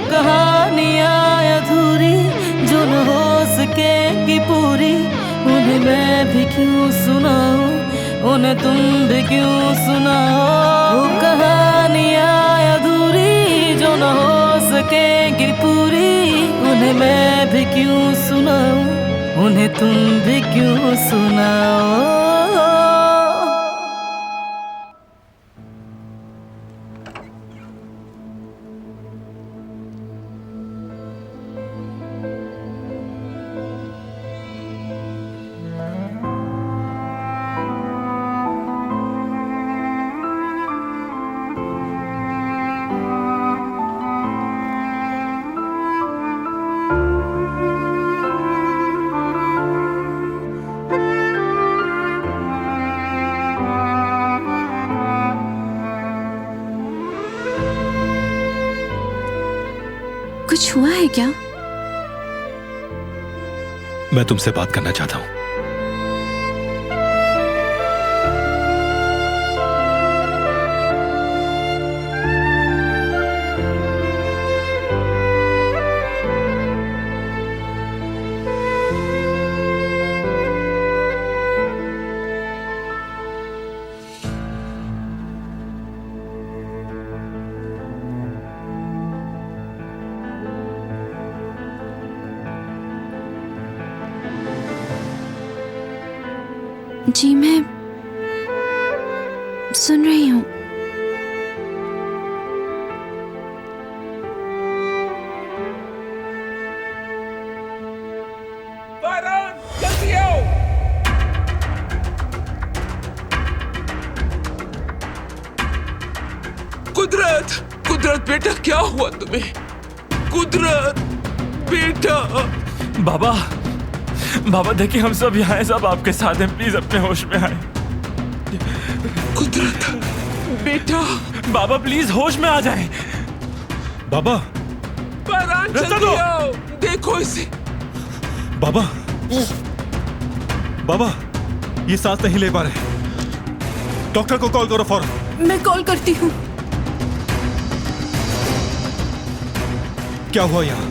कहानियाँ अधूरी जो न हो सकेगी पूरी, उन्हें मैं भी क्यों सुनाऊं, उन्हें तुम भी क्यों सुनाओ। वो कहानियाँ अधूरी जो न हो सकेगी पूरी, उन्हें मैं भी क्यों सुनाऊं, उन्हें तुम भी क्यों सुनाओ। कुछ हुआ है क्या? मैं तुमसे बात करना चाहता हूं। जी मैं सुन रही हूँ। जल्दी आओ। कुदरत बेटा, क्या हुआ तुम्हें? कुदरत बेटा। बाबा देखिए, हम सब यहाँ हैं, सब आपके साथ हैं, प्लीज अपने होश में आए। कुदरत बेटा। बाबा प्लीज होश में आ जाएं। बाबा, फरहान जल्दी आओ, देखो इसे। बाबा, ये सांस नहीं ले पा रहे। डॉक्टर को कॉल करो फौरन। मैं कॉल करती हूँ। क्या हुआ यहाँ?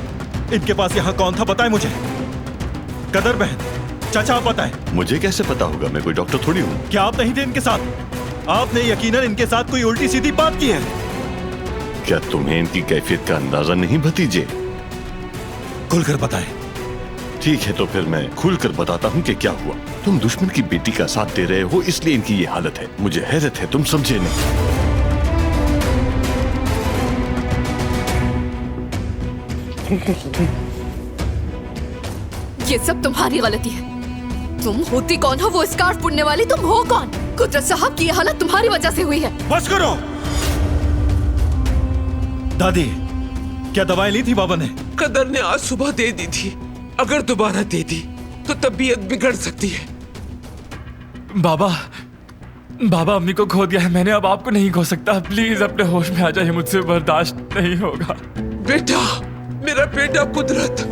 इनके पास यहाँ कौन था बताए मुझे। कदर बहन, चाचा बताए। मुझे कैसे पता होगा? मैं कोई डॉक्टर थोड़ी हूँ। क्या आप नहीं थे इनके साथ? आपने यकीनन इनके साथ कोई उल्टी सीधी बात की है। क्या तुम्हें इनकी कैफियत का अंदाजा नहीं भतीजे? खुलकर बताएं। ठीक है, तो फिर मैं खुलकर बताता हूँ कि क्या हुआ। तुम दुश्मन की बेटी का साथ दे रहे हो, इसलिए इनकी ये हालत है। मुझे हैरत है तुम समझे नहीं। ये सब तुम्हारी गलती है। तुम होती कौन हो? वो स्कार्फ पुड़ने वाली तुम हो कौन? कुदरत साहब की ये हालत तुम्हारी वजह से हुई है। बस करो। दादी, क्या दवाएं ली थी बाबा ने? कदर ने आज सुबह दे दी थी। अगर दोबारा दे दी तो तबीयत बिगड़ सकती है। बाबा अम्मी को खो दिया है मैंने, अब आपको नहीं खो सकता। प्लीज अपने होश में आ जाइए, मुझसे बर्दाश्त नहीं होगा। बेटा, मेरा बेटा कुदरत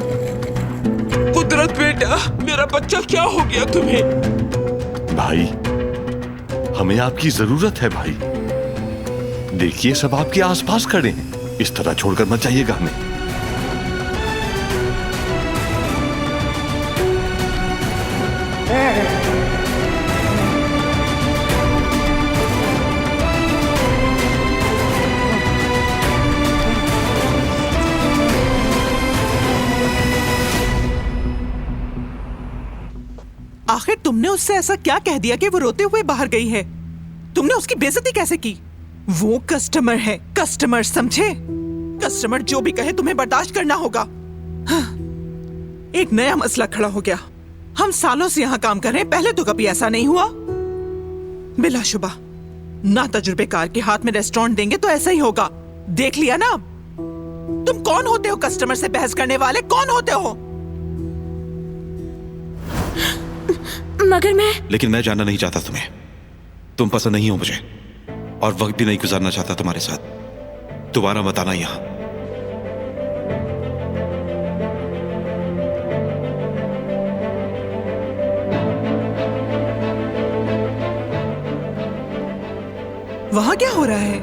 बेटा, मेरा बच्चा, क्या हो गया तुम्हें? भाई, हमें आपकी जरूरत है भाई। देखिए सब आपके आसपास खड़े हैं, इस तरह छोड़कर मत जाइएगा हमें। आखिर तुमने उससे ऐसा क्या कह दिया कि वो रोते हुए बाहर गई है? तुमने उसकी बेइज्जती कैसे की? वो कस्टमर है, कस्टमर समझे? कस्टमर जो भी कहे तुम्हें बर्दाश्त करना होगा। हाँ, एक नया मसला खड़ा हो गया। हम सालों से यहाँ काम कर रहे हैं, पहले तो कभी ऐसा नहीं हुआ। बिलाशुबा ना तजुर्बेकार के हाथ में रेस्टोरेंट देंगे तो ऐसा ही होगा। देख लिया ना? तुम कौन होते हो कस्टमर से बहस करने वाले? कौन होते हो? मगर लेकिन मैं जानना नहीं चाहता तुम्हें। तुम पसंद नहीं हो मुझे और वक्त भी नहीं गुजारना चाहता तुम्हारे साथ। दोबारा मत आना यहां। वहां क्या हो रहा है?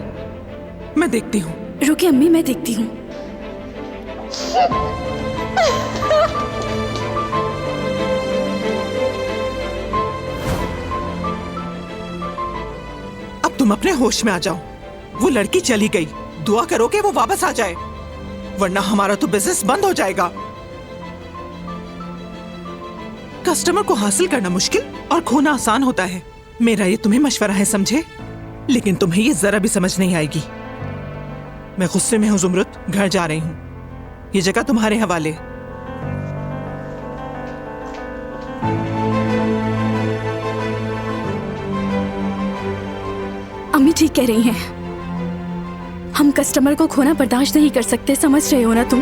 मैं देखती हूँ। रुकिए अम्मी, मैं देखती हूँ। अब तुम अपने होश में आ जाओ। वो लड़की चली गई, दुआ करो कि वो वापस आ जाए, वरना हमारा तो बिजनेस बंद हो जाएगा। कस्टमर को हासिल करना मुश्किल और खोना आसान होता है। मेरा ये तुम्हें मशवरा है, समझे? लेकिन तुम्हें ये जरा भी समझ नहीं आएगी। मैं गुस्से में हूं जुमरुत, घर जा रही हूं। ये जगह तुम्हारे हवाले। अम्मी ठीक कह रही हैं। हम कस्टमर को खोना बर्दाश्त नहीं कर सकते, समझ रहे हो ना तुम?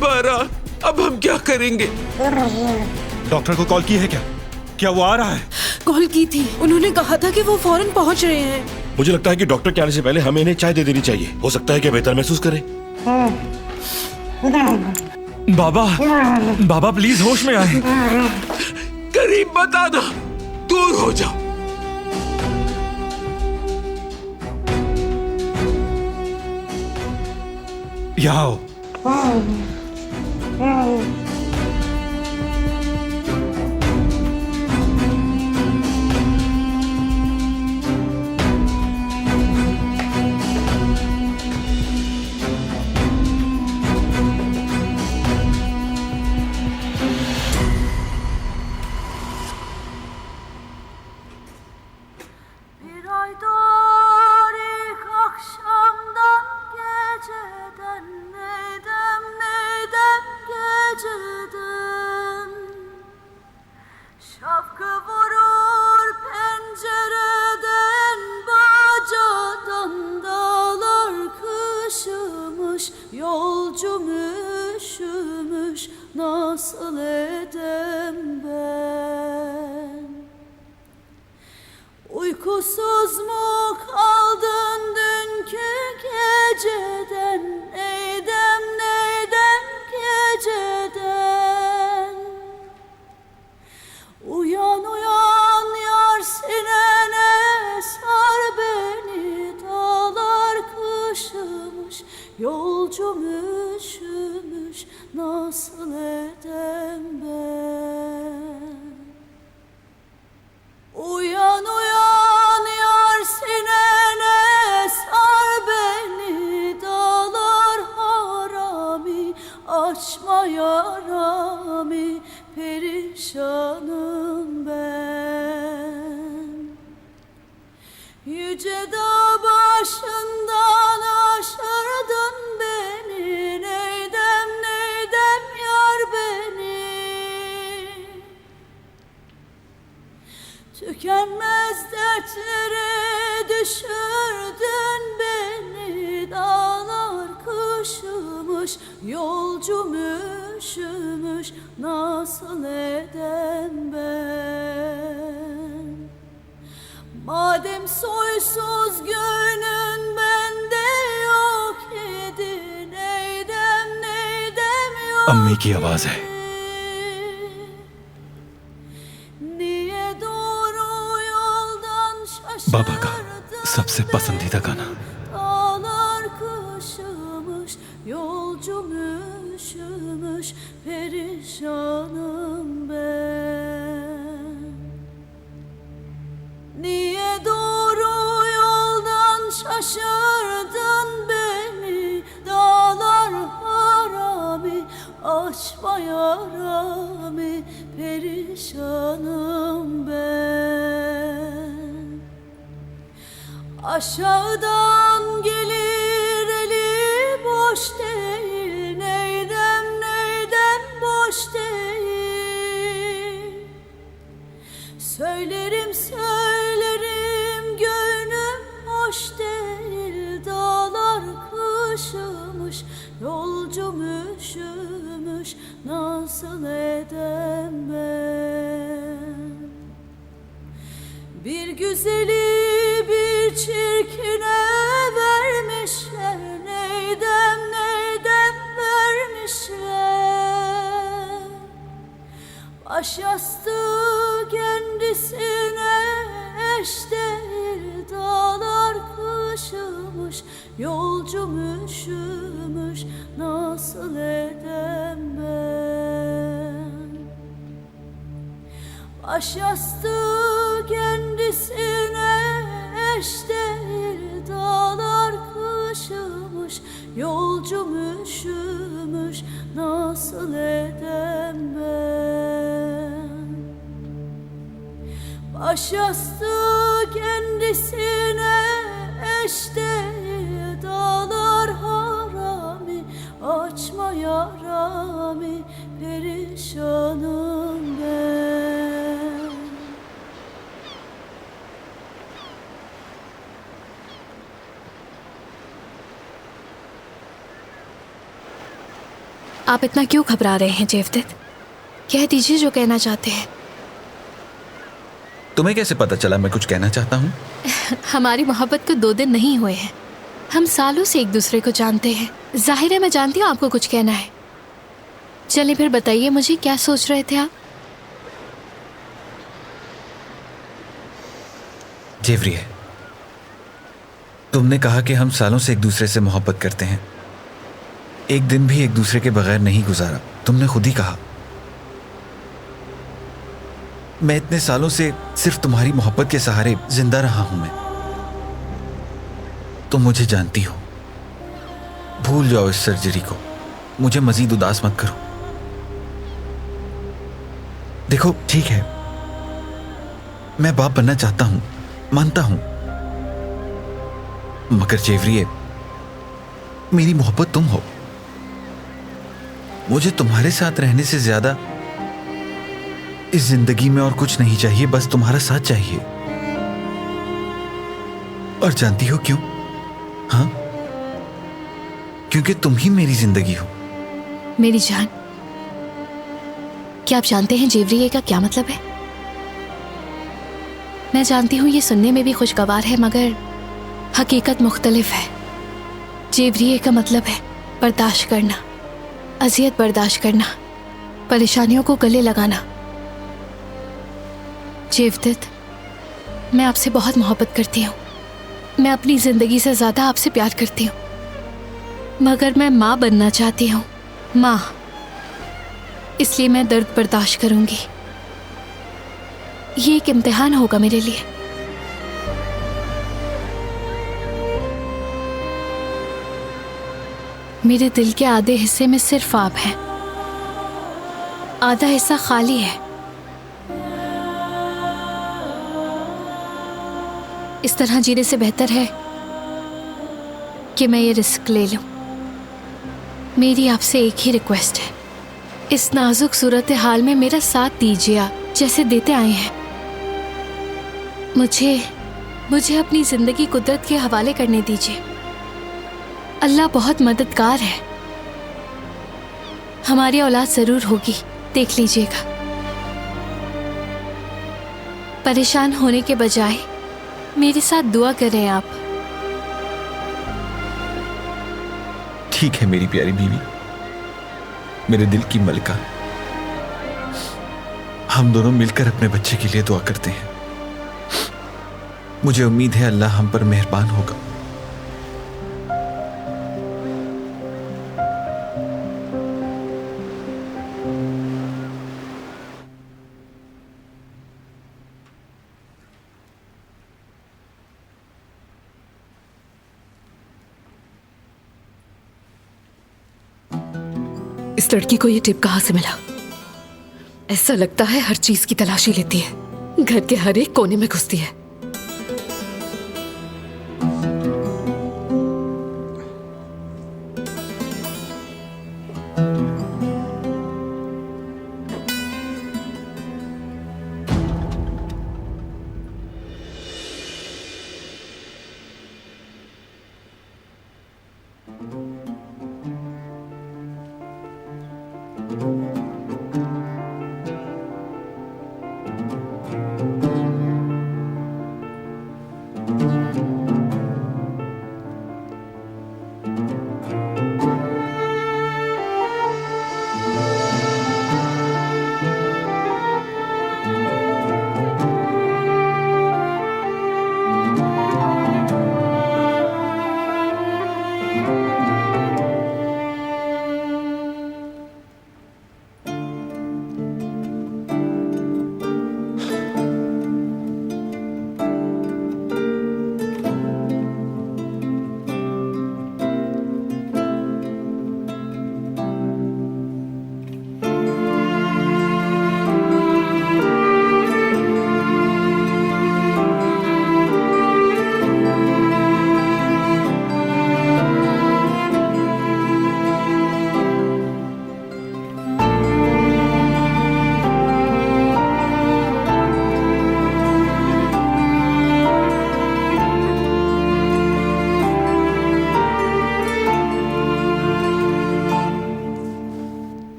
बारा, अब हम क्या करेंगे? डॉक्टर को कॉल की है क्या? क्या वो आ रहा है? कॉल की थी, उन्होंने कहा था कि वो फौरन पहुंच रहे हैं। मुझे लगता है कि डॉक्टर के आने से पहले हमें इन्हें चाय दे देनी चाहिए। हो सकता है कि बेहतर महसूस करें। बाबा, बाबा प्लीज होश में आए। करीब मत आना, दूर हो जाओ। यहाँ आओ। Bir ay tarih akşamdan geceden neydem geceden şapka vurur pencereden bacadan dağlar kışımış yolcum üşümüş nasıl edem ben. Uykusuz mu kaldın dünkü geceden neydem geceden. Uyan uyan yar sinene sar beni dağlar kışımış yolcum üşümüş nasıl edem ben. Uyan uyan yar sinene sar beni dağlar harami açma yarami perişanım ben. Yüce dağ başından aşırdın beni neydem yar beni. Tükenmez dertlere düşürdün beni dağlar kışımış yolcum üşümüş nasıl edem ben. Madem soysuz gönlün bende yok idi neydem yok. अम्मी की आवाज है। Niye doğru yoldan बाबा का। şaşırdın सबसे पसंदीदा गाना। Dağlar kışımış, yolcum üşümüş, perişanım ben. Niye doğru yoldan şaşırdın beni? Dağlar harami, açma yaramı, perişanım ben. Aşağıdan gelir eli boş değil, neydem boş değil. Söylerim gönlüm hoş değil, dağlar kışımış, yolcum üşümüş, nasıl edem ben? Bir güzeli bir çirkine vermişler, neydem vermişler. Baş yastığı kendisine eş değil, dağlar kışımış, yolcum üşümüş, nasıl edem ben? Baş yastığı kendisine eş değil, dağlar kışımış, yolcum üşümüş, nasıl edem ben? Baş yastığı kendisine eş değil, dağlar harami, açma yaramı, perişanım ben. आप इतना क्यों घबरा रहे हैं जेवदत्त? कह दीजिए जो कहना चाहते हैं। तुम्हें कैसे पता चला मैं कुछ कहना चाहता हूँ? हमारी मोहब्बत को 2 दिन नहीं हुए हैं, हम सालों से एक दूसरे को जानते हैं। जाहिर है मैं जानती हूँ आपको कुछ कहना है। चलिए फिर बताइए मुझे, क्या सोच रहे थे आप? जेवरिए, तुमने कहा कि हम सालों से एक दूसरे से मोहब्बत करते हैं, एक दिन भी एक दूसरे के बगैर नहीं गुजारा। तुमने खुद ही कहा। मैं इतने सालों से सिर्फ तुम्हारी मोहब्बत के सहारे जिंदा रहा हूं। मैं तुम मुझे जानती हो। भूल जाओ इस सर्जरी को, मुझे मजीद उदास मत करो। देखो ठीक है, मैं बाप बनना चाहता हूं, मानता हूं, मगर जेवरिए, मेरी मोहब्बत तुम हो। मुझे तुम्हारे साथ रहने से ज्यादा इस जिंदगी में और कुछ नहीं चाहिए, बस तुम्हारा साथ चाहिए। और जानती हो क्यों? हाँ, क्योंकि तुम ही मेरी जिंदगी हो। मेरी जान, क्या आप जानते हैं जेवरिए का क्या मतलब है? मैं जानती हूं ये सुनने में भी खुशगवार है, मगर हकीकत मुख्तलिफ है। जेवरिए का मतलब है बर्दाश्त करना, अजियत बर्दाश्त करना, परेशानियों को गले लगाना। जेवदत्त, मैं आपसे बहुत मोहब्बत करती हूँ, मैं अपनी जिंदगी से ज्यादा आपसे प्यार करती हूँ, मगर मैं माँ बनना चाहती हूँ, माँ। इसलिए मैं दर्द बर्दाश्त करूंगी। ये एक इम्तिहान होगा मेरे लिए। मेरे दिल के आधे हिस्से में सिर्फ आप हैं, आधा हिस्सा खाली है। इस तरह जीने से बेहतर है कि मैं ये रिस्क ले लूं। मेरी आपसे एक ही रिक्वेस्ट है, इस नाजुक सूरत हाल में मेरा साथ दीजिए आप, जैसे देते आए हैं। मुझे अपनी जिंदगी कुदरत के हवाले करने दीजिए। अल्लाह बहुत मददगार है, हमारी औलाद जरूर होगी, देख लीजिएगा। परेशान होने के बजाय मेरे साथ दुआ करें आप। ठीक है मेरी प्यारी बीवी, मेरे दिल की मलका, हम दोनों मिलकर अपने बच्चे के लिए दुआ करते हैं। मुझे उम्मीद है अल्लाह हम पर मेहरबान होगा। इस लड़की को ये टिप कहाँ से मिला? ऐसा लगता है हर चीज की तलाशी लेती है, घर के हर एक कोने में घुसती है।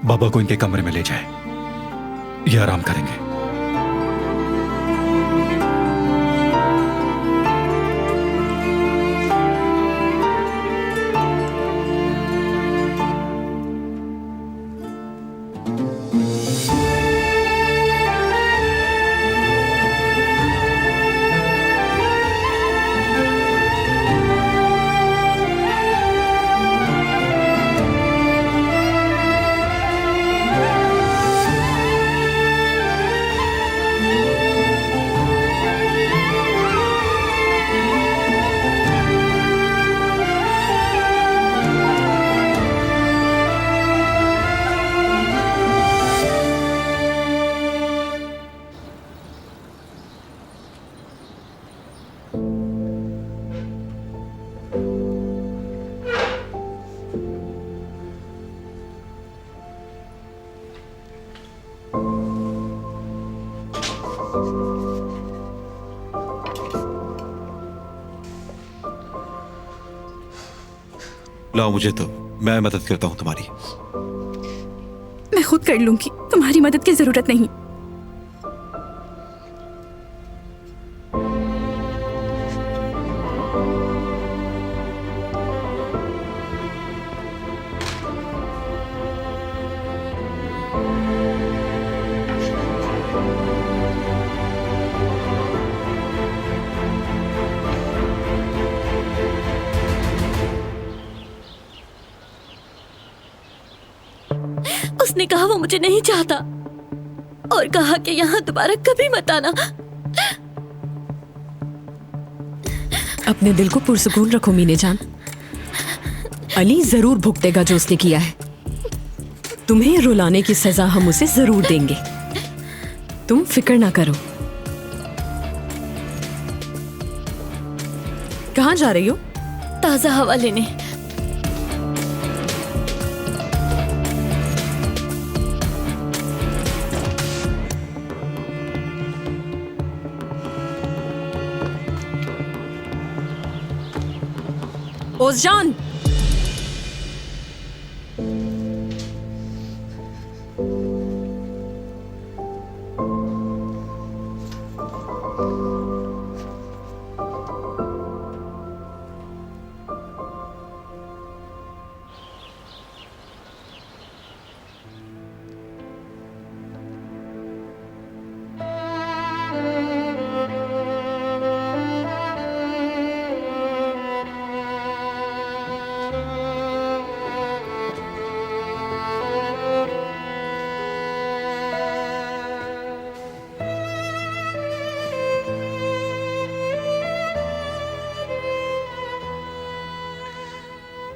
बाबा को इनके कमरे में ले जाए, ये आराम करेंगे। लाओ मुझे तो, मैं मदद करता हूं तुम्हारी। मैं खुद कर लूंगी, तुम्हारी मदद की जरूरत नहीं। उसने कहा वो मुझे नहीं चाहता और कहा कि यहाँ दोबारा कभी मत आना। अपने दिल को पुरसुकून रखो मीने जान, अली जरूर भुगतेगा जो उसने किया है। तुम्हें रुलाने की सजा हम उसे जरूर देंगे, तुम फिक्र ना करो। कहाँ जा रही हो? ताजा हवा लेने। ओज़जान,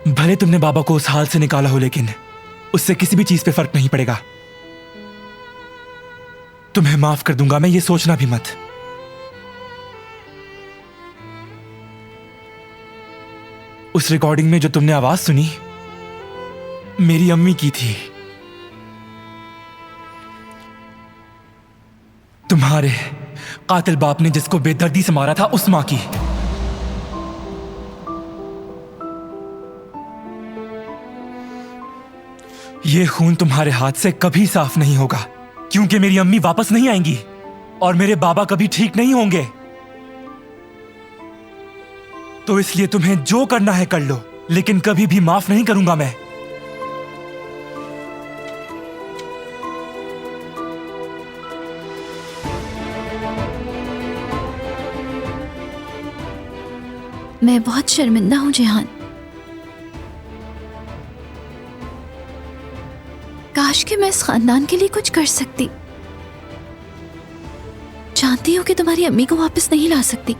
भले तुमने बाबा को उस हाल से निकाला हो, लेकिन उससे किसी भी चीज पे फर्क नहीं पड़ेगा। तुम्हें माफ कर दूंगा मैं, ये सोचना भी मत। उस रिकॉर्डिंग में जो तुमने आवाज सुनी, मेरी अम्मी की थी। तुम्हारे कातिल बाप ने जिसको बेदर्दी से मारा था, उस मां की। ये खून तुम्हारे हाथ से कभी साफ नहीं होगा, क्योंकि मेरी अम्मी वापस नहीं आएंगी और मेरे बाबा कभी ठीक नहीं होंगे। तो इसलिए तुम्हें जो करना है कर लो, लेकिन कभी भी माफ नहीं करूंगा मैं। मैं बहुत शर्मिंदा हूं जेहान। काश कि मैं इस खानदान के लिए कुछ कर सकती। जानती हूं कि तुम्हारी अम्मी को वापस नहीं ला सकती,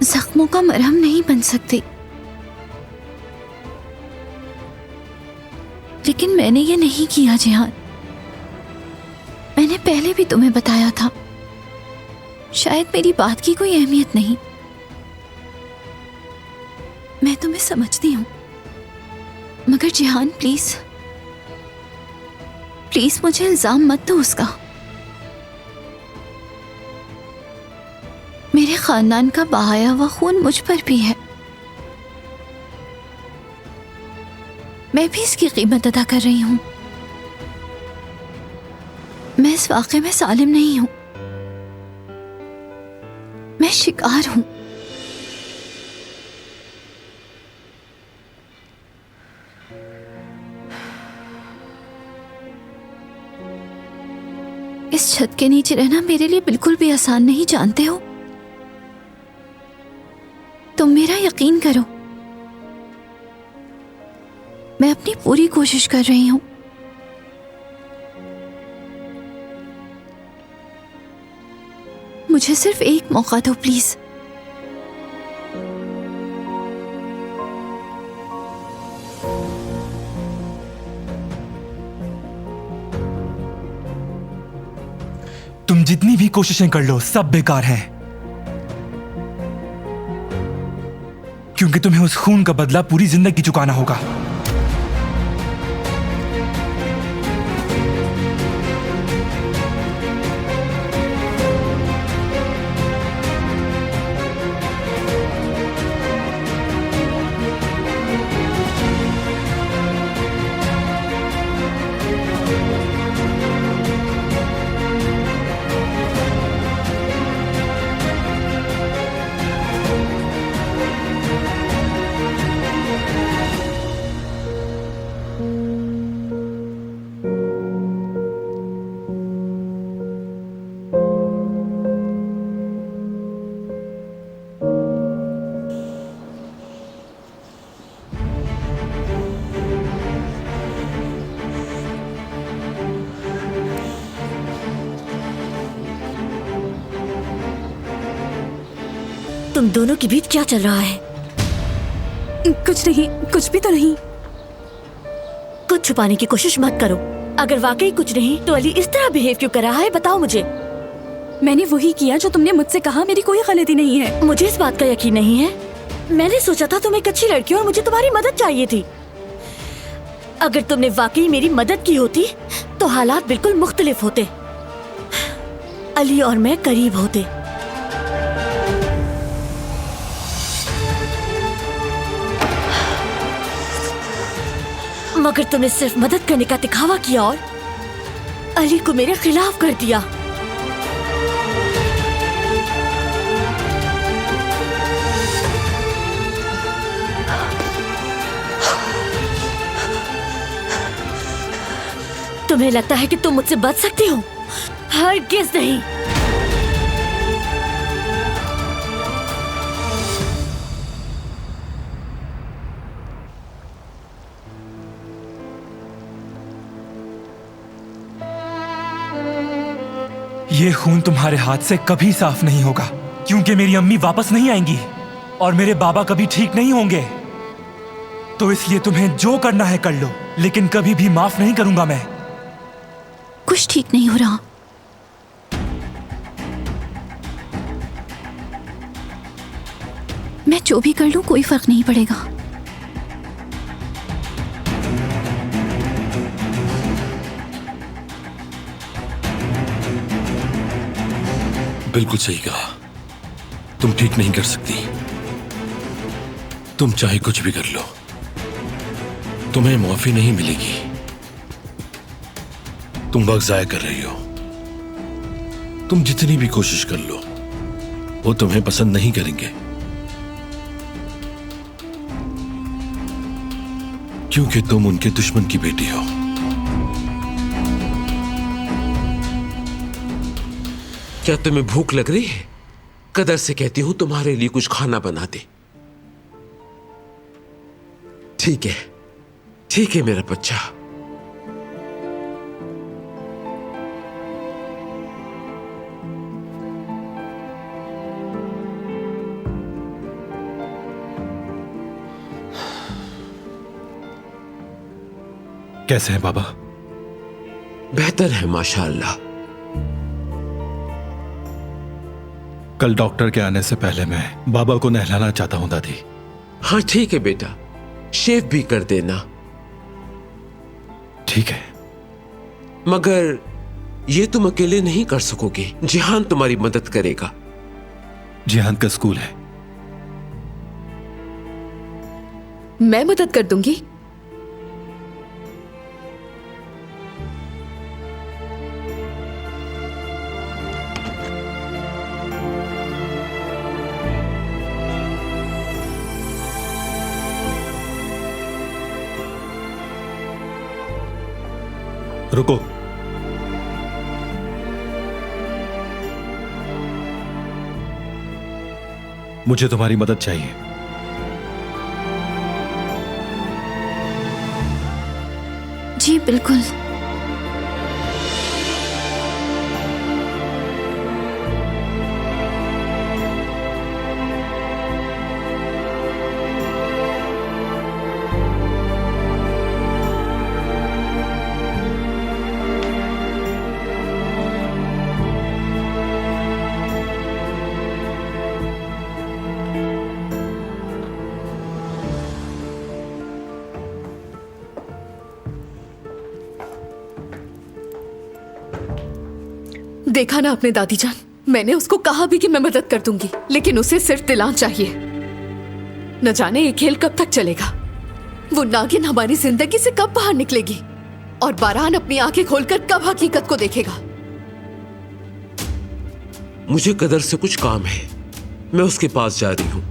जख्मों का मरहम नहीं बन सकती, लेकिन मैंने ये नहीं किया जेहान। मैंने पहले भी तुम्हें बताया था, शायद मेरी बात की कोई अहमियत नहीं। मैं तुम्हें समझती हूं, मगर जेहान प्लीज प्लीज मुझे इल्जाम मत दो उसका। मेरे खानदान का बहाया हुआ खून मुझ पर भी है। मैं भी इसकी कीमत अदा कर रही हूं। मैं इस वाक़े में सालिम नहीं हूं, मैं शिकार हूं। इस छत के नीचे रहना मेरे लिए बिल्कुल भी आसान नहीं, जानते हो। तुम मेरा यकीन करो, मैं अपनी पूरी कोशिश कर रही हूं। मुझे सिर्फ एक मौका दो प्लीज। तुम जितनी भी कोशिशें कर लो, सब बेकार हैं, क्योंकि तुम्हें उस खून का बदला पूरी जिंदगी चुकाना होगा। तुम दोनों के बीच क्या चल रहा है? कुछ नहीं, कुछ भी तो नहीं। कुछ छुपाने की कोशिश मत करो। अगर वाकई कुछ नहीं तो अली इस तरह बिहेव क्यों कर रहा है, बताओ मुझे। मैंने वही किया जो तुमने मुझसे कहा, मेरी कोई गलती नहीं है। मुझे इस बात का यकीन नहीं है। मैंने सोचा था तुम एक अच्छी लड़की हो और मुझे तुम्हारी मदद चाहिए थी। अगर तुमने वाकई मेरी मदद की होती तो हालात बिल्कुल मुख्तलिफ होते। अली और मैं करीब होते। मगर तुमने सिर्फ मदद करने का दिखावा किया और अली को मेरे खिलाफ कर दिया। तुम्हें लगता है कि तुम मुझसे बच सकती हो? हरगिज़ नहीं। ये खून तुम्हारे हाथ से कभी साफ नहीं होगा, क्योंकि मेरी अम्मी वापस नहीं आएंगी और मेरे बाबा कभी ठीक नहीं होंगे। तो इसलिए तुम्हें जो करना है कर लो, लेकिन कभी भी माफ नहीं करूंगा मैं। कुछ ठीक नहीं हो रहा। मैं जो भी कर लूं कोई फर्क नहीं पड़ेगा। बिल्कुल सही कहा, तुम ठीक नहीं कर सकती। तुम चाहे कुछ भी कर लो, तुम्हें माफी नहीं मिलेगी। तुम वक्त जाया कर रही हो। तुम जितनी भी कोशिश कर लो, वो तुम्हें पसंद नहीं करेंगे, क्योंकि तुम उनके दुश्मन की बेटी हो। क्या तुम्हें भूख लग रही है? कदर से कहती हूं तुम्हारे लिए कुछ खाना बना दे। ठीक है, ठीक है मेरा बच्चा। कैसे हैं बाबा? बेहतर है माशाअल्लाह। कल डॉक्टर के आने से पहले मैं बाबा को नहलाना चाहता हूं दादी। हाँ ठीक है बेटा, शेव भी कर देना। ठीक है। मगर ये तुम अकेले नहीं कर सकोगे, जिहान तुम्हारी मदद करेगा। जिहान का स्कूल है। मैं मदद कर दूंगी। रुको। मुझे तुम्हारी मदद चाहिए। जी बिल्कुल। देखा ना आपने दादी जान, मैंने उसको कहा भी कि मैं मदद कर दूंगी, लेकिन उसे सिर्फ दिलान चाहिए। न जाने ये खेल कब तक चलेगा। वो नागिन हमारी जिंदगी से कब बाहर निकलेगी और बारान अपनी आंखें खोलकर कब हकीकत को देखेगा। मुझे कदर से कुछ काम है, मैं उसके पास जा रही हूं।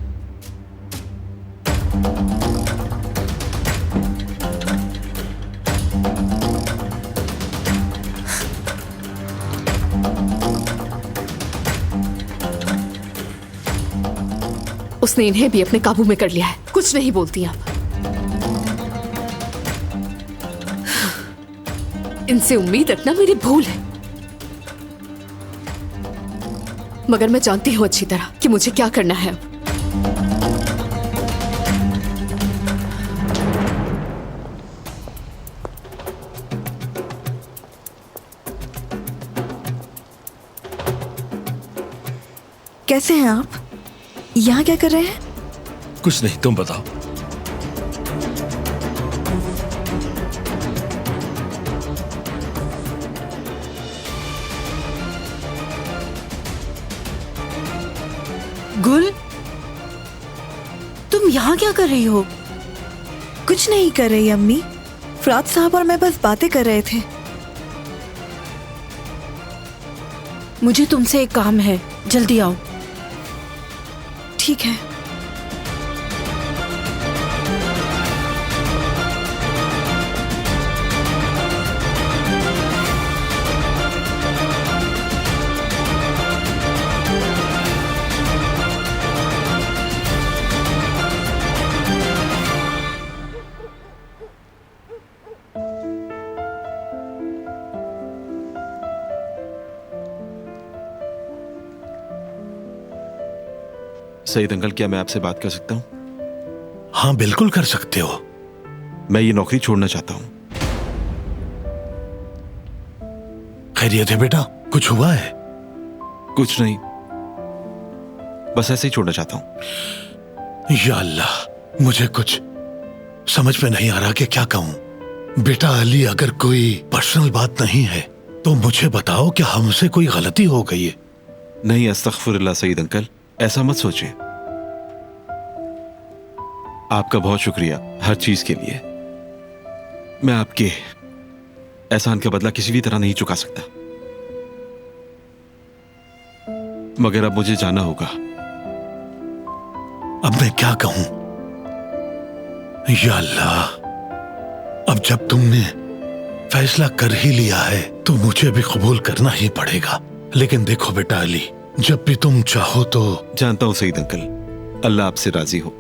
उसने इन्हें भी अपने काबू में कर लिया है। कुछ नहीं बोलती आप। इनसे उम्मीद रखना मेरी भूल है, मगर मैं जानती हूं अच्छी तरह कि मुझे क्या करना है अब। कैसे हैं आप? यहाँ क्या कर रहे हैं? कुछ नहीं, तुम बताओ। गुल, तुम यहाँ क्या कर रही हो? कुछ नहीं कर रही अम्मी। फराद साहब और मैं बस बातें कर रहे थे। मुझे तुमसे एक काम है, जल्दी आओ। ठीक है। सईद अंकल, क्या मैं आपसे बात कर सकता हूँ? हाँ बिल्कुल कर सकते हो। मैं ये नौकरी छोड़ना चाहता हूँ। खैरियत है बेटा? कुछ हुआ है? कुछ नहीं, बस ऐसे ही छोड़ना चाहता हूँ। या अल्लाह, मुझे कुछ समझ में नहीं आ रहा कि क्या कहूं। बेटा अली, अगर कोई पर्सनल बात नहीं है तो मुझे बताओ कि हमसे कोई गलती हो गई है? नहीं, अस्तगफुरुल्लाह सईद अंकल, ऐसा मत सोचिए। आपका बहुत शुक्रिया हर चीज के लिए। मैं आपके एहसान का बदला किसी भी तरह नहीं चुका सकता, मगर अब मुझे जाना होगा। अब मैं क्या कहूं? या अल्लाह, अब जब तुमने फैसला कर ही लिया है तो मुझे भी कबूल करना ही पड़ेगा। लेकिन देखो बेटा अली, जब भी तुम चाहो तो। जानता हूं सईद अंकल, अल्लाह आपसे राजी हो।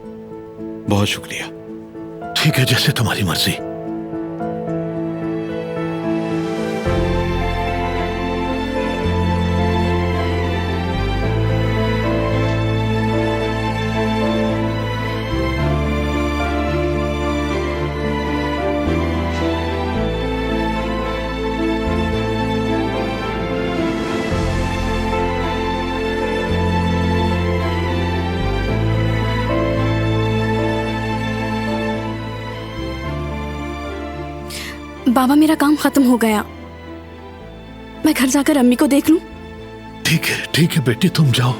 बहुत शुक्रिया। ठीक है, जैसे तुम्हारी मर्जी। बाबा, मेरा काम खत्म हो गया। मैं घर जाकर अम्मी को देख लूं? ठीक है बेटी, तुम जाओ।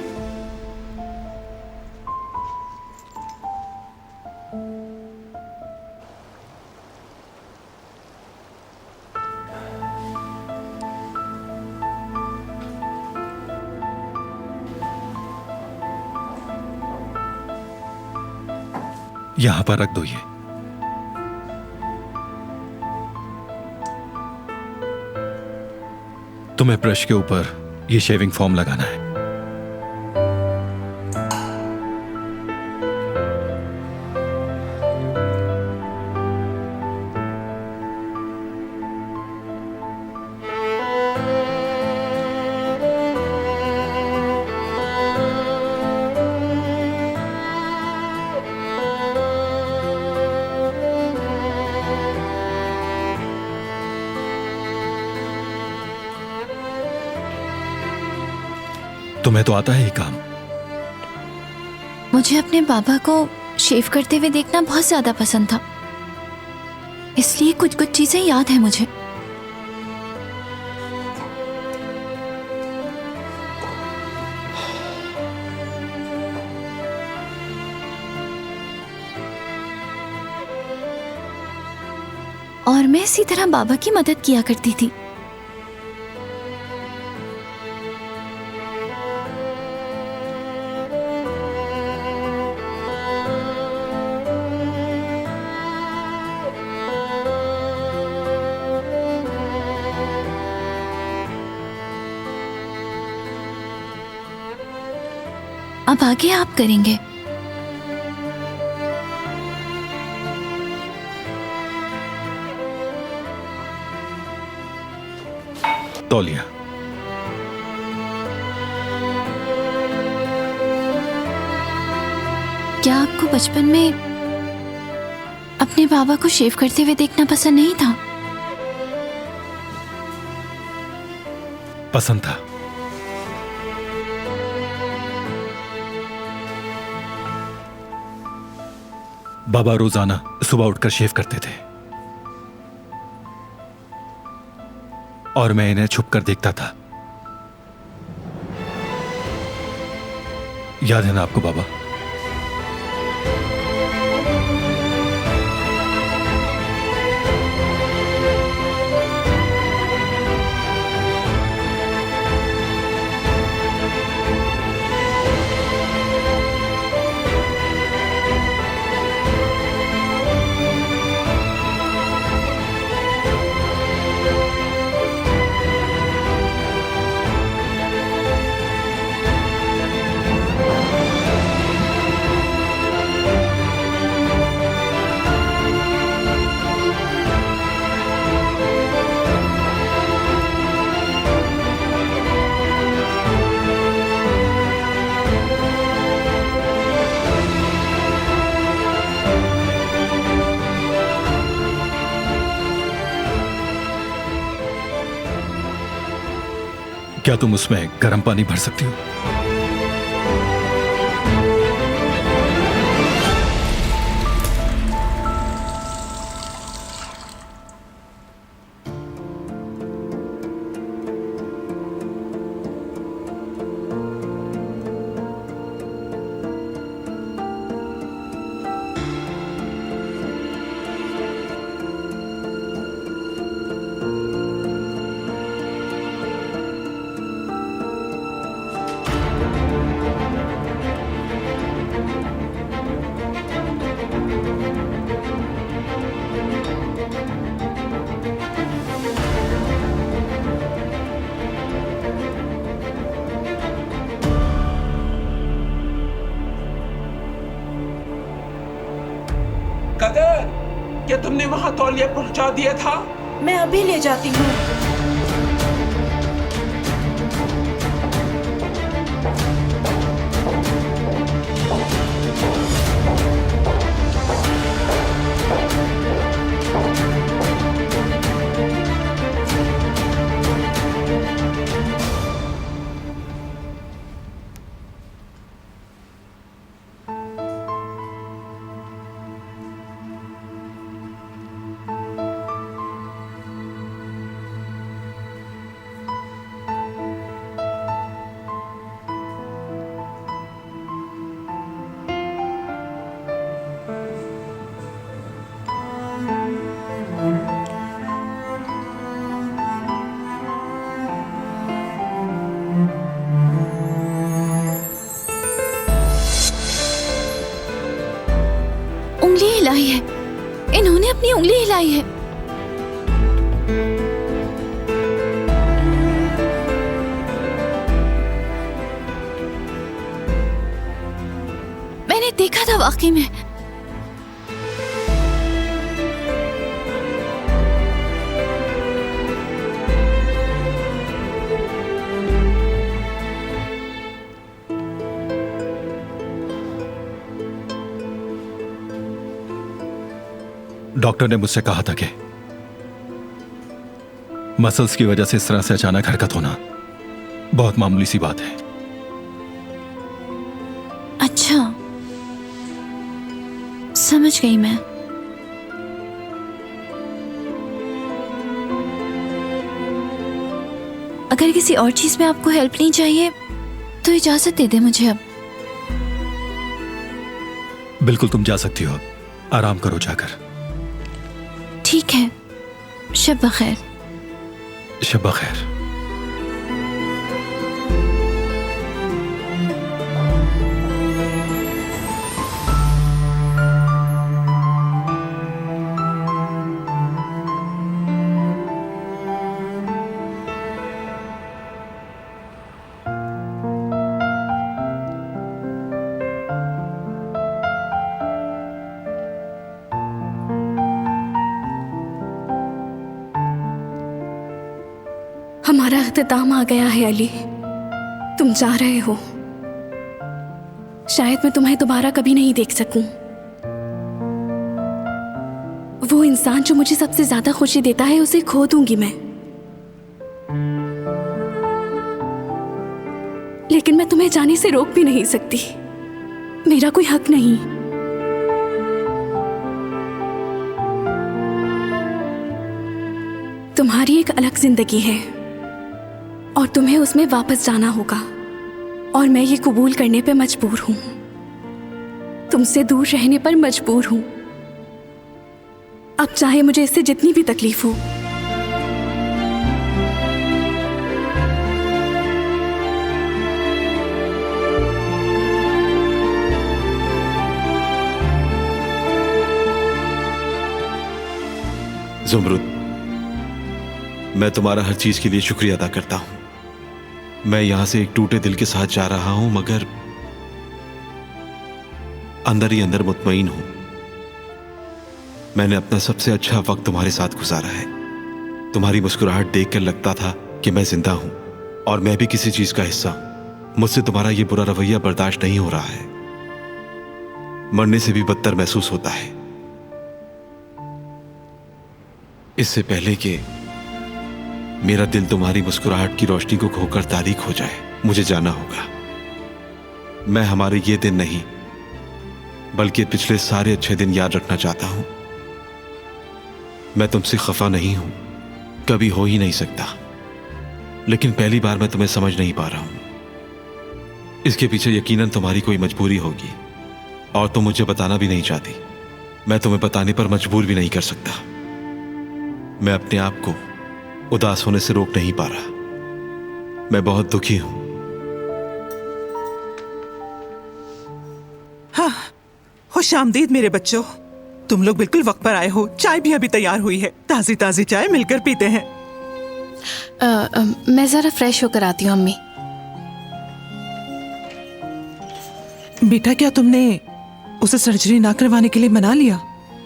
यहां पर रख दो ये। तुम्हें ब्रश के ऊपर ये शेविंग फोम लगाना है। तुम्हें तो आता है ये काम। मुझे अपने बाबा को शेव करते हुए देखना बहुत ज्यादा पसंद था, इसलिए कुछ कुछ चीजें याद है मुझे। और मैं इसी तरह बाबा की मदद किया करती थी। अब आगे आप करेंगे। तौलिया। क्या आपको बचपन में अपने बाबा को शेव करते हुए देखना पसंद नहीं था? पसंद था। बाबा रोजाना सुबह उठकर शेव करते थे और मैं इन्हें छुपकर देखता था। याद है ना आपको बाबा? क्या तुम उसमें गर्म पानी भर सकती हो? कदर, क्या तुमने वहां तौलिया पहुंचा दिया था? मैं अभी ले जाती हूँ। उंगली हिलाई है, इन्होंने अपनी उंगली हिलाई है। मैंने देखा था वाकई में। डॉक्टर ने मुझसे कहा था कि मसल्स की वजह से इस तरह से अचानक हरकत होना बहुत मामूली सी बात है। अच्छा, समझ गई मैं। अगर किसी और चीज में आपको हेल्प नहीं चाहिए तो इजाजत दे दे मुझे अब। बिल्कुल, तुम जा सकती हो। आराम करो जाकर। ठीक है, शब बखैर। शब बखैर। हमारा इख्तिताम आ गया है अली। तुम जा रहे हो। शायद मैं तुम्हें दोबारा कभी नहीं देख सकूं। वो इंसान जो मुझे सबसे ज्यादा खुशी देता है उसे खो दूंगी मैं। लेकिन मैं तुम्हें जाने से रोक भी नहीं सकती। मेरा कोई हक नहीं। तुम्हारी एक अलग जिंदगी है और तुम्हें उसमें वापस जाना होगा, और मैं ये कबूल करने पे मजबूर हूं। तुमसे दूर रहने पर मजबूर हूं, अब चाहे मुझे इससे जितनी भी तकलीफ हो। ज़ुमरुद, मैं तुम्हारा हर चीज के लिए शुक्रिया अदा करता हूं। मैं यहां से एक टूटे दिल के साथ जा रहा हूं, मगर अंदर ही अंदर मुतमईन हूं। मैंने अपना सबसे अच्छा वक्त तुम्हारे साथ गुजारा है। तुम्हारी मुस्कुराहट देखकर लगता था कि मैं जिंदा हूं और मैं भी किसी चीज का हिस्सा हूं। मुझसे तुम्हारा यह बुरा रवैया बर्दाश्त नहीं हो रहा है। मरने से भी बदतर महसूस होता है। इससे पहले कि मेरा दिल तुम्हारी मुस्कुराहट की रोशनी को खोकर तारीक हो जाए, मुझे जाना होगा। मैं हमारे ये दिन नहीं बल्कि पिछले सारे अच्छे दिन याद रखना चाहता हूं। मैं तुमसे खफा नहीं हूं, कभी हो ही नहीं सकता, लेकिन पहली बार मैं तुम्हें समझ नहीं पा रहा हूं। इसके पीछे यकीनन तुम्हारी कोई मजबूरी होगी और तुम मुझे बताना भी नहीं चाहती। मैं तुम्हें बताने पर मजबूर भी नहीं कर सकता। मैं अपने आप को उदास होने से रोक नहीं पा रहा। मैं बहुत दुखी हूं। हाँ, खुशामदीद मेरे बच्चों। तुम लोग बिल्कुल वक्त पर आए हो। चाय भी अभी तैयार हुई है। ताजी ताजी चाय मिलकर पीते हैं। मैं जरा फ्रेश होकर आती हूँ अम्मी। बेटा, क्या तुमने उसे सर्जरी ना करवाने के लिए मना लिया?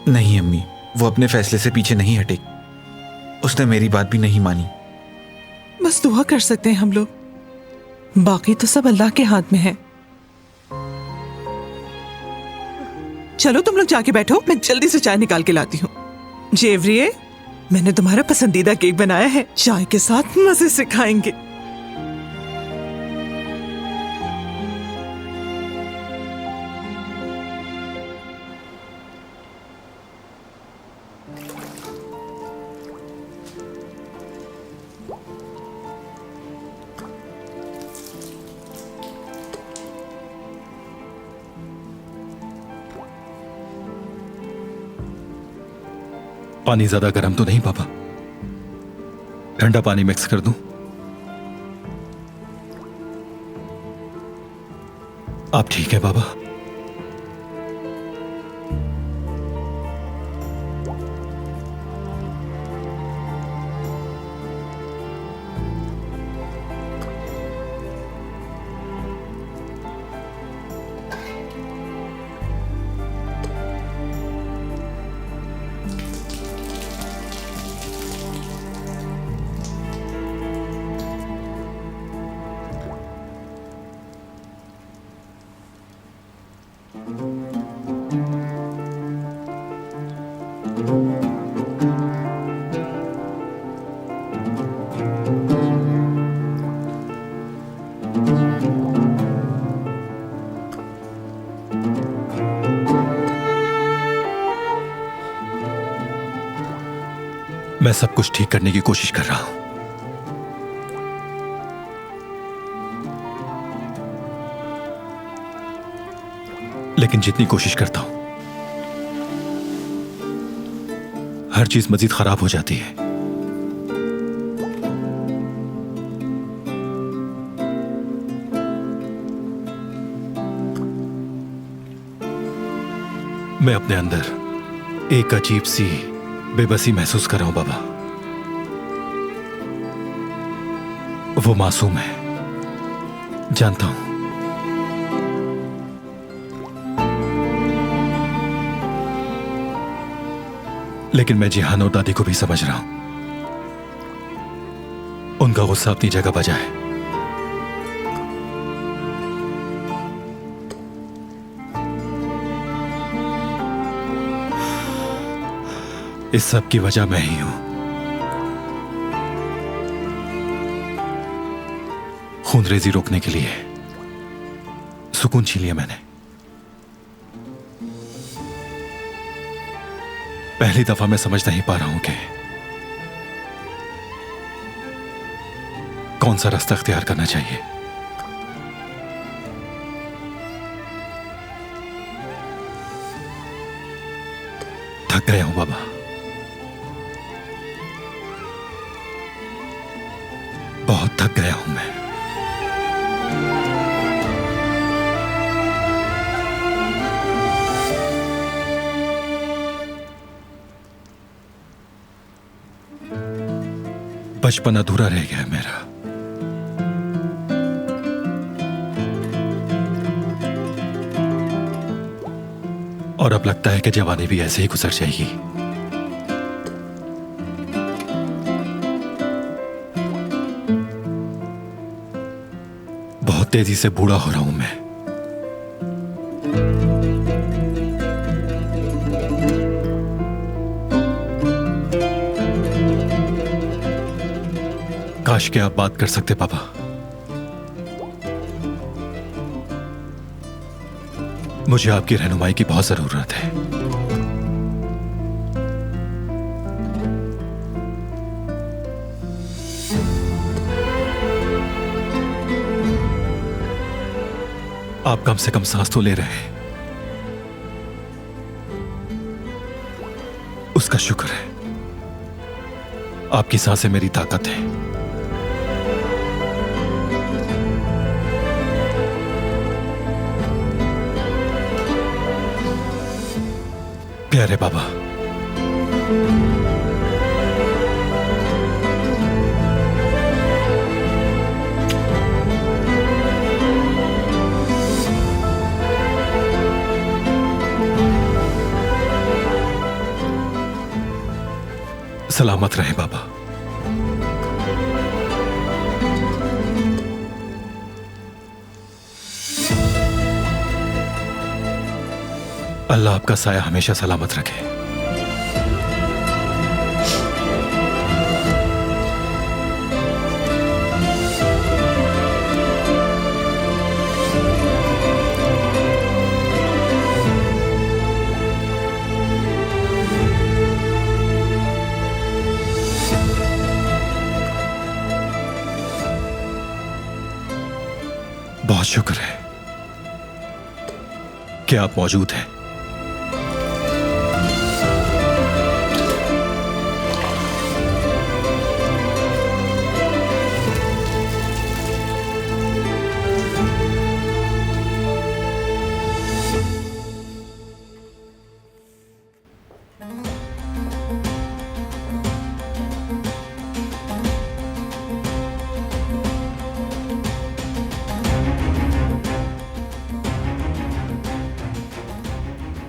नहीं अम्मी, वो अपने फैसले से पीछे नहीं हटे। उसने मेरी बात भी नहीं मानी। बस दुआ कर सकते हैं हम लोग, बाकी तो सब अल्लाह के हाथ में है। चलो तुम लोग जाके बैठो, मैं जल्दी से चाय निकाल के लाती हूँ। जेवरिए, मैंने तुम्हारा पसंदीदा केक बनाया है, चाय के साथ मजे से खाएंगे। पानी ज्यादा गर्म तो नहीं पापा? ठंडा पानी मिक्स कर दूं? आप ठीक है बाबा? मैं सब कुछ ठीक करने की कोशिश कर रहा हूं, लेकिन जितनी कोशिश करता हूं हर चीज मजीद खराब हो जाती है। मैं अपने अंदर एक अजीब सी बेबसी महसूस कर रहा हूं बाबा। वो मासूम है, जानता हूं, लेकिन मैं जिहान और दादी को भी समझ रहा हूं। उनका गुस्सा अपनी जगह बजा है। इस सब की वजह मैं ही हूं। खूनरेजी रोकने के लिए सुकून छीन लिया मैंने। पहली दफा मैं समझ नहीं पा रहा हूं कि कौन सा रास्ता अख्तियार करना चाहिए। थक गया हूं बाबा, बहुत थक गया हूं मैं। बचपन अधूरा रह गया मेरा। और अब लगता है कि जवानी भी ऐसे ही गुजर जाएगी। बहुत तेजी से बूढ़ा हो रहा हूं मैं। काश के आप बात कर सकते पापा। मुझे आपकी रहनुमाई की बहुत जरूरत है। आप कम से कम सांस तो ले रहे हैं, उसका शुक्र है। आपकी सांसें मेरी ताकत है। प्यारे बाबा, सलामत रहे बाबा। अल्लाह आपका साया हमेशा सलामत रखे। बहुत शुक्र है कि आप मौजूद हैं।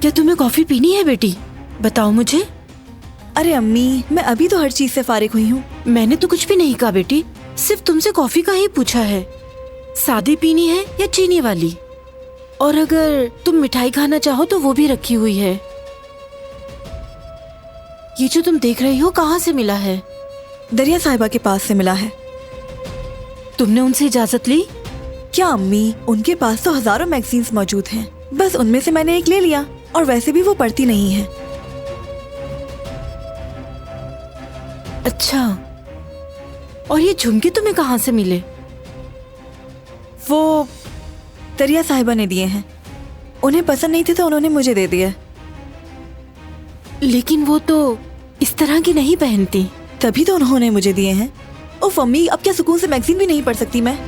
क्या तुम्हें कॉफी पीनी है बेटी? बताओ मुझे। अरे अम्मी, मैं अभी तो हर चीज से फारिग हुई हूँ। मैंने तो कुछ भी नहीं कहा बेटी, सिर्फ तुमसे कॉफी का ही पूछा है। सादी पीनी है या चीनी वाली? और अगर तुम मिठाई खाना चाहो तो वो भी रखी हुई है। ये जो तुम देख रही हो कहाँ से मिला है? दरिया साहिबा के पास से मिला है। तुमने उनसे इजाजत ली? क्या अम्मी, उनके पास तो हजारों मैगजीन्स मौजूद हैं। बस उनमें से मैंने एक ले लिया, और वैसे भी वो पढ़ती नहीं है। अच्छा, और ये झुमके तुम्हें कहाँ से मिले? वो दरिया साहिबा ने दिए हैं। उन्हें पसंद नहीं थे तो उन्होंने मुझे दे दिया। लेकिन वो तो इस तरह की नहीं पहनती। तभी तो उन्होंने मुझे दिए हैं। उफ अम्मी, अब क्या सुकून से मैगजीन भी नहीं पढ़ सकती मैं?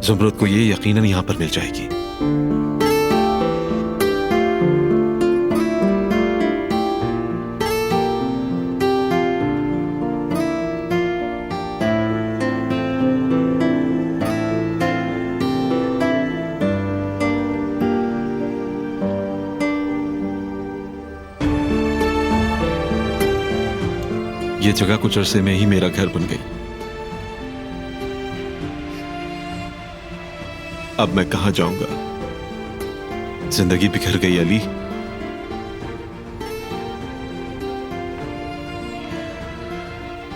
जुमरुद को ये यकीनन यहां पर मिल जाएगी। ये जगह कुछ अरसे में ही मेरा घर बन गई। अब मैं कहां जाऊंगा? जिंदगी बिखर गई अली।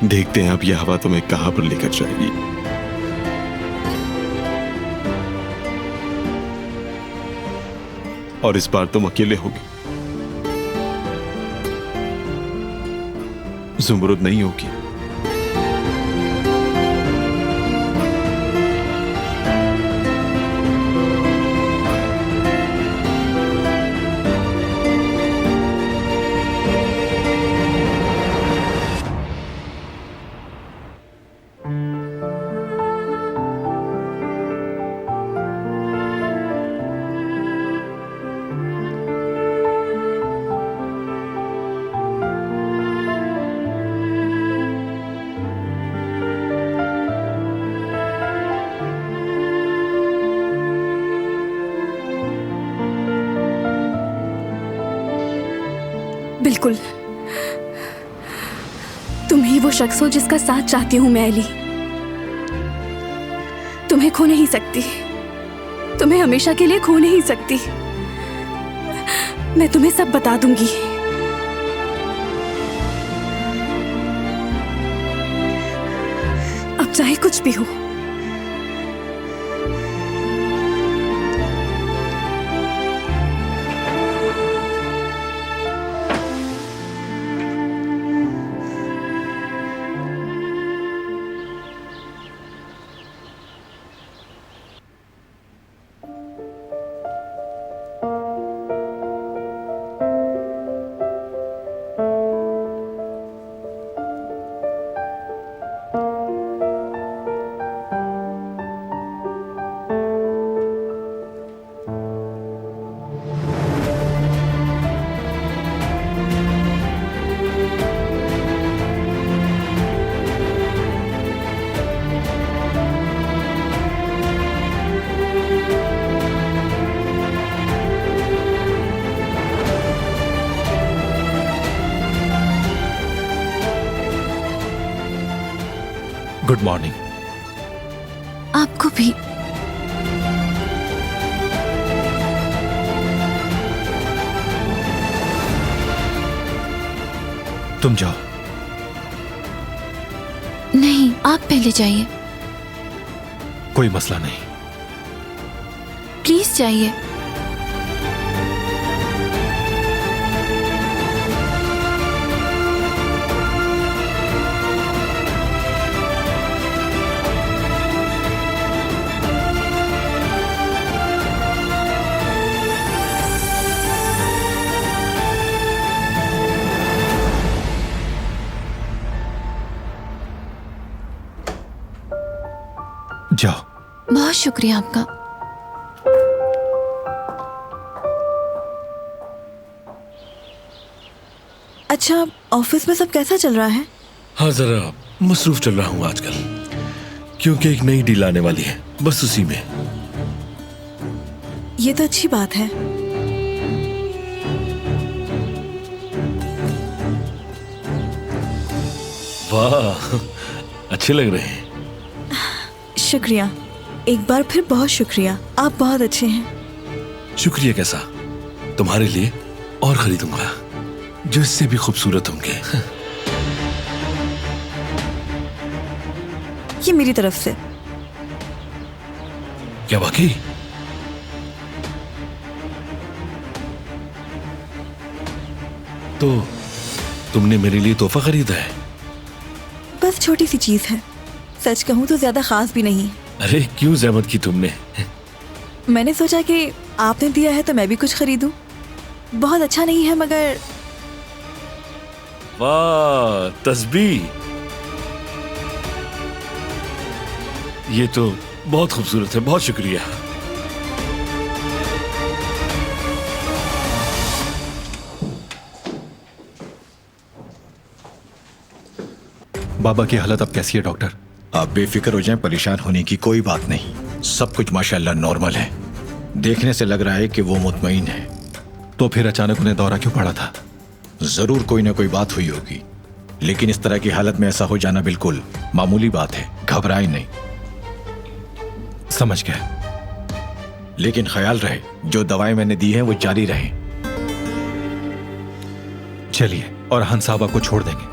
देखते हैं अब यह हवा तुम्हें कहां पर लेकर जाएगी। और इस बार तुम अकेले होगे, जुमरुद नहीं होगी। बिल्कुल, तुम ही वो शख्स हो जिसका साथ चाहती हूं मैं अली। तुम्हें खो नहीं सकती, तुम्हें हमेशा के लिए खो नहीं सकती। मैं तुम्हें सब बता दूंगी। अब चाहे कुछ भी हो। Good morning. आपको भी। तुम जाओ। नहीं, आप पहले जाइए। कोई मसला नहीं। प्लीज जाइए। जाओ। बहुत शुक्रिया आपका। अच्छा, ऑफिस में सब कैसा चल रहा है? हाँ, जरा मसरूफ चल रहा हूँ आजकल, क्योंकि एक नई डील आने वाली है, बस उसी में। ये तो अच्छी बात है। वाह, अच्छे लग रहे हैं। शुक्रिया, एक बार फिर बहुत शुक्रिया। आप बहुत अच्छे हैं। शुक्रिया कैसा, तुम्हारे लिए और खरीदूंगा जो इससे भी खूबसूरत होंगे। ये मेरी तरफ से। क्या वाकई? तो तुमने मेरे लिए तोहफा खरीदा है? बस छोटी सी चीज है, सच कहूं तो ज्यादा खास भी नहीं। अरे क्यों जहमत की तुमने? मैंने सोचा कि आपने दिया है तो मैं भी कुछ खरीदूं। बहुत अच्छा नहीं है मगर। वाह, तस्बीह। ये तो बहुत खूबसूरत है, बहुत शुक्रिया। बाबा की हालत अब कैसी है डॉक्टर? आप बेफिक्र हो जाएं, परेशान होने की कोई बात नहीं। सब कुछ माशाल्लाह नॉर्मल है। देखने से लग रहा है कि वो मुतमईन है। तो फिर अचानक उन्हें दौरा क्यों पड़ा था? जरूर कोई ना कोई बात हुई होगी, लेकिन इस तरह की हालत में ऐसा हो जाना बिल्कुल मामूली बात है। घबराएं नहीं। समझ गया। लेकिन ख्याल रहे, जो दवाएं मैंने दी हैं वो जारी रहें। चलिए, और हंस साहब आपको छोड़ देंगे।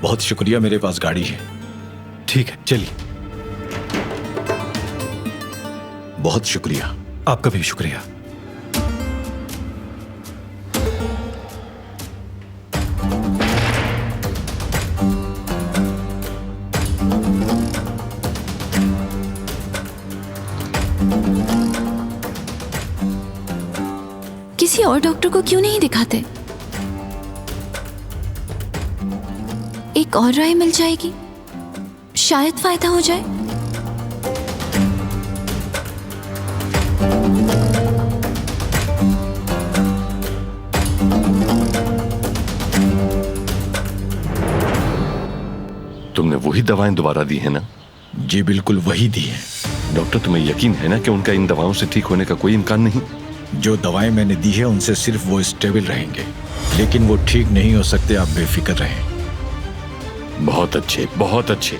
बहुत शुक्रिया, मेरे पास गाड़ी है। ठीक है, चलिए। बहुत शुक्रिया। आपका भी शुक्रिया। किसी और डॉक्टर को क्यों नहीं दिखाते? एक और राय मिल जाएगी, शायद फायदा हो जाए। तुमने वही दवाएं दोबारा दी है ना? जी बिल्कुल वही दी है। डॉक्टर, तुम्हें यकीन है ना कि उनका इन दवाओं से ठीक होने का कोई इम्कान नहीं? जो दवाएं मैंने दी है उनसे सिर्फ वो स्टेबल रहेंगे, लेकिन वो ठीक नहीं हो सकते। आप बेफिक्र रहें। बहुत अच्छे, बहुत अच्छे।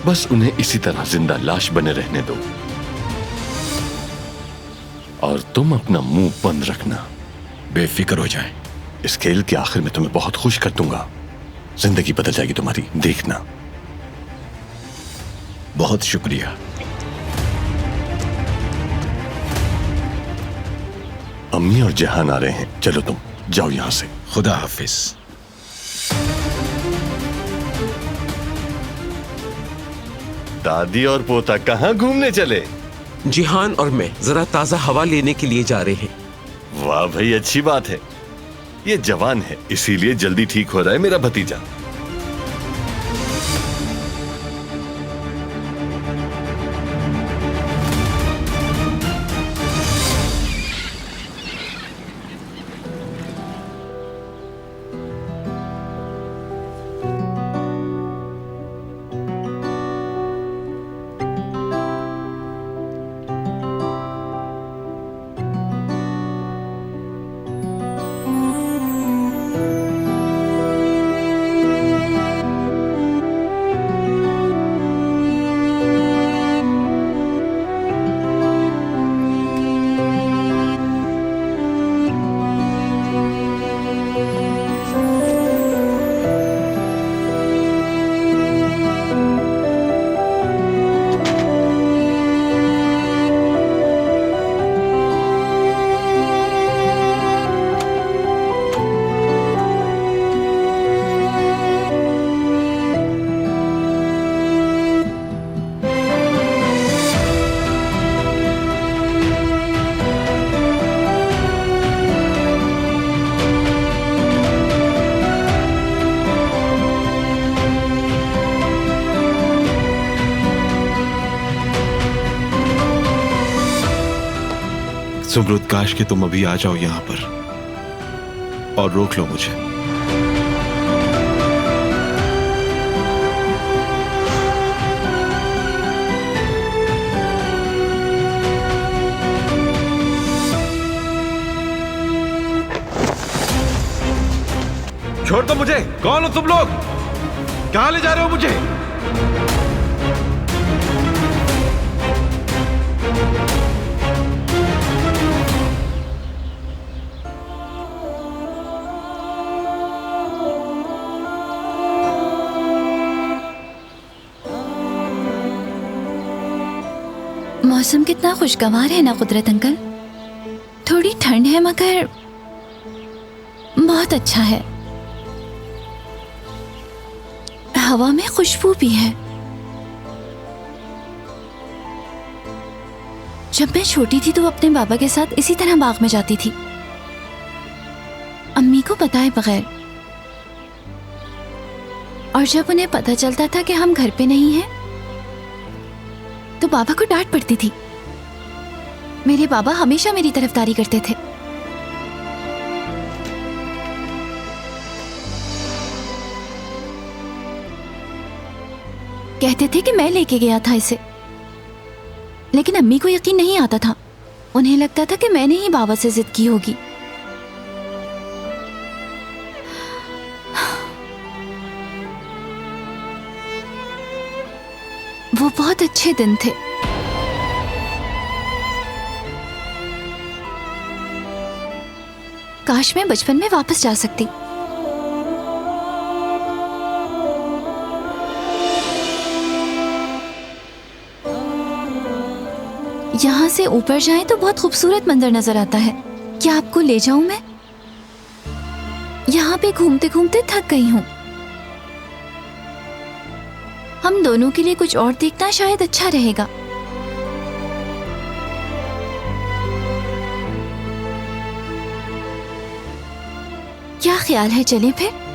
बस उन्हें इसी तरह जिंदा लाश बने रहने दो, और तुम अपना मुंह बंद रखना। बेफिक्र हो जाएं। इस खेल के आखिर में तुम्हें बहुत खुश कर दूंगा। जिंदगी बदल जाएगी तुम्हारी, देखना। बहुत शुक्रिया। अम्मी और जहान आ रहे हैं, चलो तुम जाओ यहां से। खुदा हाफिज। दादी और पोता कहाँ घूमने चले? जिहान और मैं जरा ताजा हवा लेने के लिए जा रहे हैं। वाह भाई, अच्छी बात है। ये जवान है, इसीलिए जल्दी ठीक हो रहा है मेरा भतीजा। सुमरुद, काश कि तुम अभी आ जाओ यहां पर और रोक लो मुझे। छोड़ दो मुझे। कौन हो तुम लोग? कहां ले जा रहे हो मुझे? मौसम कितना खुशगवार है ना कुदरत अंकल। थोड़ी ठंड है मगर बहुत अच्छा है। हवा में खुशबू भी है। जब मैं छोटी थी तो अपने बाबा के साथ इसी तरह बाग में जाती थी, अम्मी को बताए बगैर। और जब उन्हें पता चलता था कि हम घर पे नहीं हैं तो बाबा को डांट पड़ती थी। मेरे बाबा हमेशा मेरी तरफदारी करते थे। कहते थे कि मैं लेके गया था इसे, लेकिन अम्मी को यकीन नहीं आता था। उन्हें लगता था कि मैंने ही बाबा से जिद की होगी। वो बहुत अच्छे दिन थे। काश मैं बचपन में वापस जा सकती। यहाँ से ऊपर जाएं तो बहुत खूबसूरत मंजर नजर आता है। क्या आपको ले जाऊं मैं? यहाँ पे घूमते घूमते थक गई हूँ। हम दोनों के लिए कुछ और देखना शायद अच्छा रहेगा। क्या ख्याल है, चलें फिर?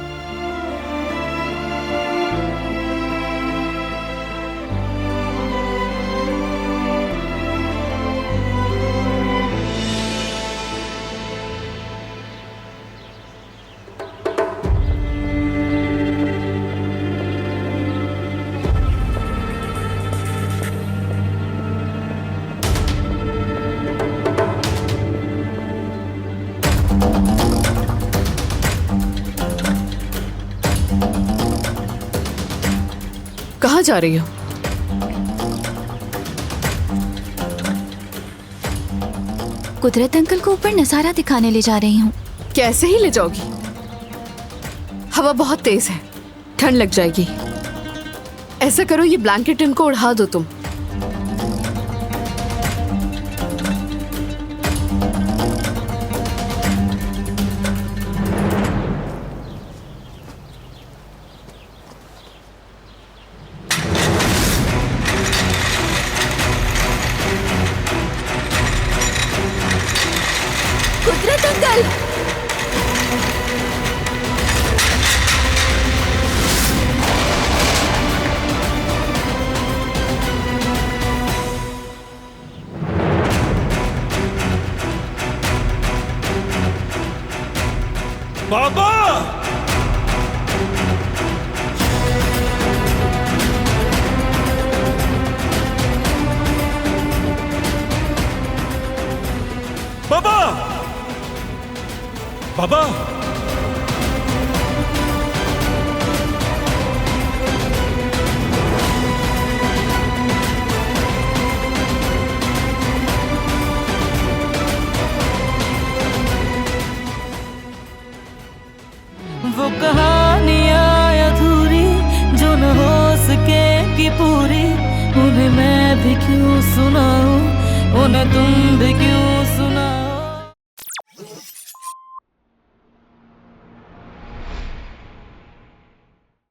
कहाँ जा रही हो? कुदरत अंकल को ऊपर नजारा दिखाने ले जा रही हूँ। कैसे ही ले जाओगी? हवा बहुत तेज है, ठंड लग जाएगी। ऐसा करो, ये ब्लैंकेट इनको उड़ा दो तुम। कुदरत अंकल! बाबा! बाबा! बाबा! वो कहानियाँ अधूरी जो न हो सके कि पूरी, उन्हें मैं भी क्यों सुनाऊं, उन्हें तुम